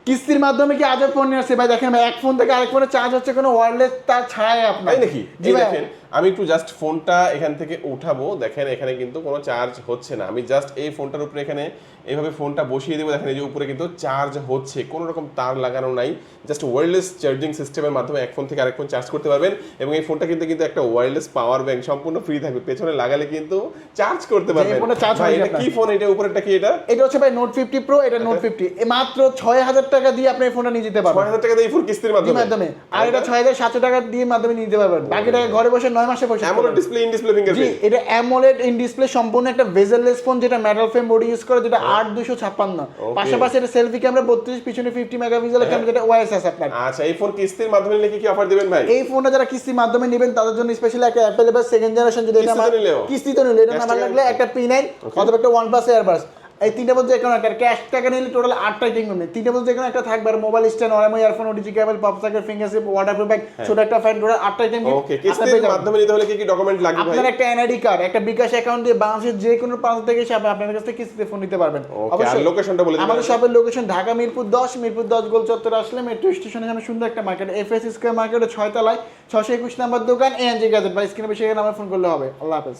কিস্তির মাধ্যমে কি আজব ফোন নিয়ে আসছে ভাই? দেখেন ভাই, এক ফোন থেকে আরেক ফোনে চার্জ হচ্ছে কোনো ওয়্যারলেস তার ছাড়াই আপনার। তাই নাকি? এই দেখেন আমি একটু জাস্ট ফোনটা এখান থেকে উঠাবো, দেখেন এখানে কিন্তু কোনো চার্জ হচ্ছে না। আমি জাস্ট এই ফোনটার উপরে এখানে এইভাবে ফোনটা বসিয়ে দেবো, দেখেন এই যে উপরে কিন্তু চার্জ হচ্ছে, কোনো রকম তার লাগানো নাই, জাস্ট ওয়্যারলেস চার্জিং সিস্টেমের মাধ্যমে এক ফোন থেকে আরেক ফোন চার্জ করতে পারবেন। এবং এই ফোনটা কিন্তু একটা ওয়্যারলেস পাওয়ার ব্যাংক সম্পূর্ণ ফ্রি থাকবে, পেছনে লাগালে কিন্তু চার্জ করতে পারবেন। এই ফোনটা চার্জ ভাই হয়ে এটা যাবে। কি ফোন? এটা উপরেরটা কি? এটা হচ্ছে ভাই নোট 50 প্রো, এটা নোট 50 মাত্র 6000 টাকা দিয়ে আপনি এই ফোনটা নিয়ে যেতে পারবেন। 6000 টাকা দিয়ে ফুল কিস্তির মাধ্যমে। আর এটা 6700 টাকা দিয়ে মাধ্যমে নিতে পারবেন। বাকি টাকা ঘরে বসে 9 মাসে পয়সা। AMOLED display, in display G, fingerprint. এটা অ্যামোলেড ইন ডিসপ্লে সম্পূর্ণ একটা বেজেললেস ফোন, যেটা মেটাল ফ্রেম বডি ইউজ করে, যেটা 8256। পাশাপাশি এটা সেলফি ক্যামেরা 32, পিছনে 50 মেগাপিক্সেলের ক্যামেরা, যেটা ওএস আছে আপনার। আচ্ছা, এই ফোন কিস্তির মাধ্যমে নিলে কি অফার দিবেন ভাই? এই ফোনটা যারা কিস্তির মাধ্যমে নেবেন তাদের জন্য স্পেশালি একটা অ্যাপেলেবল সেকেন্ড জেনারেশন, যেটা এটা আমার কিস্তিতে নিলে এটা আমার লাগলে একটা P9 অথবা একটা OnePlus এয়ারবাস। এই তিনটা বলতে যে কোনো একটা ক্যাশ টাকা নিলে টোটাল 8টা আইটেম নেবে। তিনটা বলতে যে কোনো একটা থাকবে, আর mobile stand, OMI earphone, OTG cable, pop socket, fingerprint, waterproof bag, ছোট একটা ফ্যান, টোটাল 8টা আইটেম। ওকে, কিস্তির মাধ্যমে নিতে হলে কি কি ডকুমেন্ট লাগবে ভাই? আপনার একটা এনআইডি কার্ড, একটা বিকাশ অ্যাকাউন্ট দিয়ে বাংলাদেশের যে কোনো প্রান্ত থেকে এসে আপনাদের কাছ থেকে কিস্তিতে ফোন নিতে পারবেন। অবশ্যই লোকেশনটা বলে দিন। আমাদের শপের লোকেশন ঢাকা মিরপুর 10 গোল চত্বরে আসলে মেট্রো স্টেশনের সামনে সুন্দর একটা মার্কেট, এফএস স্কয়ার মার্কেটের 6 তলায় 621 নাম্বার দোকান, এএনজি গ্যাজেট। বা স্ক্রিনে বেশি নাম্বার ফোন করলে হবে। আল্লাহ হাফেজ।